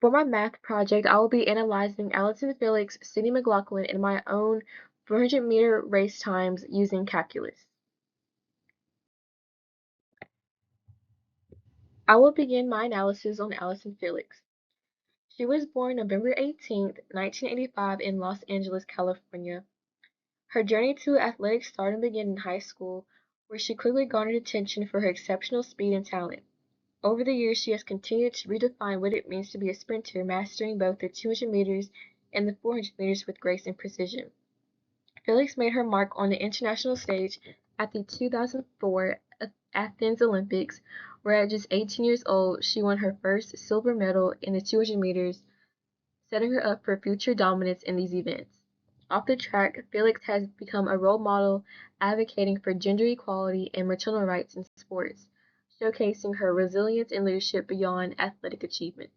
For my math project, I will be analyzing Allyson, Felix, Sydney Mclaughlin, and my own 400-meter race times using calculus. I will begin my analysis on Allyson Felix. She was born November 18th, 1985 in Los Angeles, California. Her journey to athletic stardom began in high school, where she quickly garnered attention for her exceptional speed and talent. Over the years, she has continued to redefine what it means to be a sprinter, mastering both the 200 meters and the 400 meters with grace and precision. Felix made her mark on the international stage at the 2004 Athens Olympics, where at just 18 years old, she won her first silver medal in the 200 meters, setting her up for future dominance in these events. Off the track, Felix has become a role model advocating for gender equality and maternal rights in sports, showcasing her resilience and leadership beyond athletic achievements.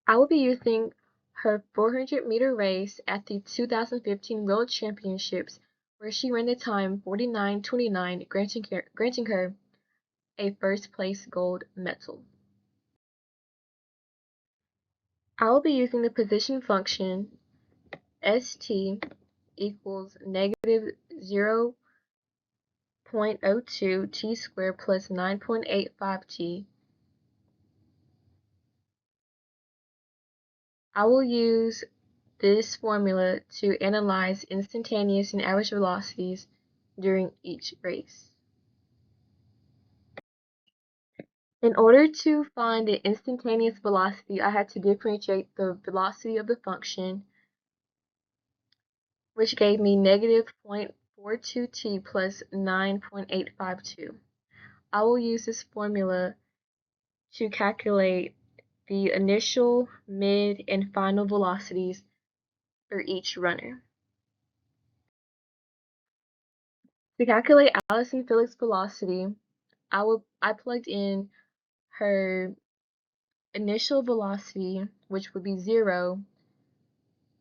I will be using her 400-meter race at the 2015 World Championships, where she ran the time 49:29, granting her a first place gold medal. I will be using the position function st equals negative 0.02 t squared plus 9.85 t. I will use this formula to analyze instantaneous and average velocities during each race. In order to find the instantaneous velocity, I had to differentiate the velocity of the function, which gave me negative 0.42t plus 9.852. I will use this formula to calculate the initial, mid, and final velocities for each runner. To calculate Allyson Felix velocity, I plugged in her initial velocity, which would be 0,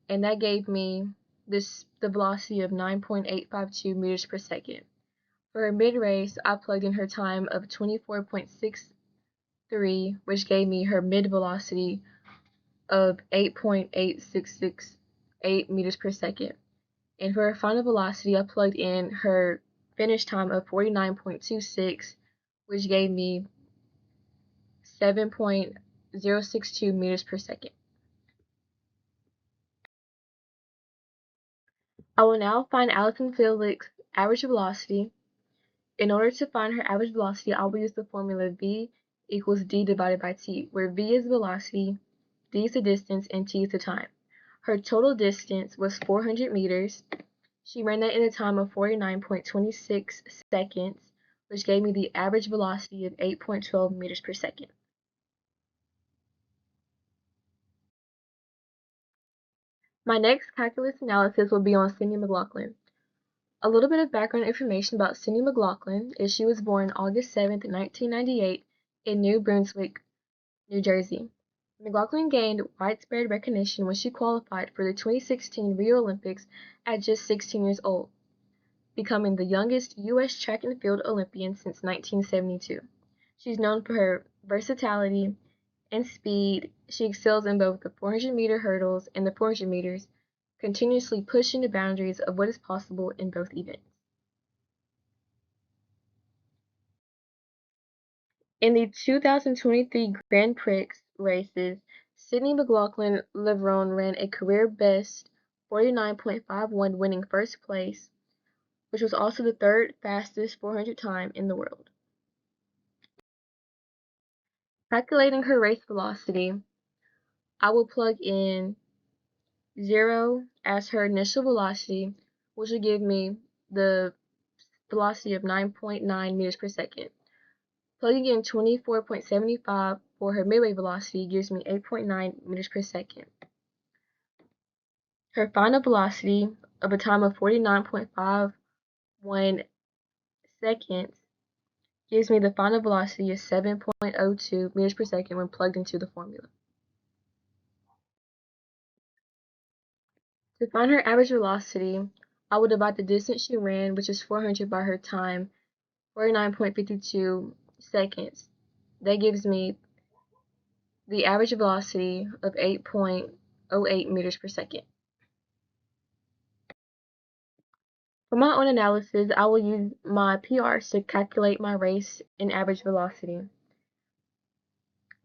and that gave me the velocity of 9.852 meters per second. For her mid-race, I plugged in her time of 24.63, which gave me her mid-velocity of 8.8668 meters per second. And for her final velocity, I plugged in her finish time of 49.26, which gave me 7.062 meters per second. I will now find Allyson Felix's average velocity. In order to find her average velocity, I will use the formula v equals d divided by t, where v is velocity, d is the distance, and t is the time. Her total distance was 400 meters. She ran that in a time of 49.26 seconds, which gave me the average velocity of 8.12 meters per second. My next calculus analysis will be on Sydney Mclaughlin. A little bit of background information about Sydney Mclaughlin is she was born August 7, 1998 in New Brunswick, New Jersey. Mclaughlin gained widespread recognition when she qualified for the 2016 Rio Olympics at just 16 years old, becoming the youngest U.S. track and field Olympian since 1972. She's known for her versatility and speed. She excels in both the 400-meter hurdles and the 400 meters, continuously pushing the boundaries of what is possible in both events. In the 2023 Grand Prix races, Sydney Mclaughlin Levron ran a career-best 49.51, winning first place, which was also the third fastest 400 time in the world. Calculating her race velocity, I will plug in 0 as her initial velocity, which will give me the velocity of 9.9 meters per second. Plugging in 24.75 for her midway velocity gives me 8.9 meters per second. Her final velocity of a time of 49.51 seconds gives me the final velocity of 7.02 meters per second when plugged into the formula. To find her average velocity, I will divide the distance she ran, which is 400, by her time, 49.52 seconds. That gives me the average velocity of 8.08 meters per second. For my own analysis, I will use my PRs to calculate my race and average velocity.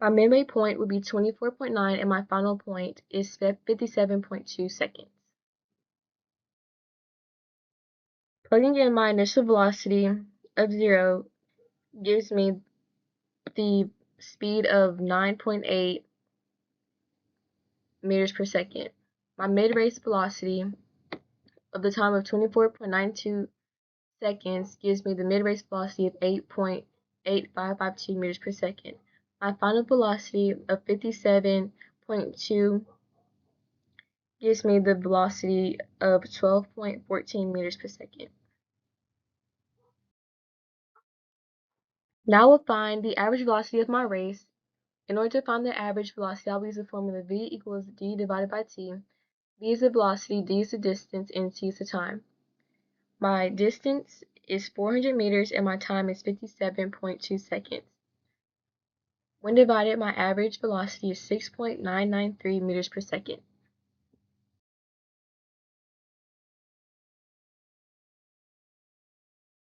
My midway point would be 24.9 and my final point is 57.2 seconds. Plugging in my initial velocity of 0 gives me the speed of 9.8 meters per second. My mid-race velocity of the time of 24.92 seconds gives me the mid-race velocity of 8.8552 meters per second. My final velocity of 57.2 gives me the velocity of 12.14 meters per second. Now we'll find the average velocity of my race. In order to find the average velocity, I'll use the formula v equals d divided by t. V is the velocity, d is the distance, and t is the time. My distance is 400 meters and my time is 57.2 seconds. When divided, my average velocity is 6.993 meters per second.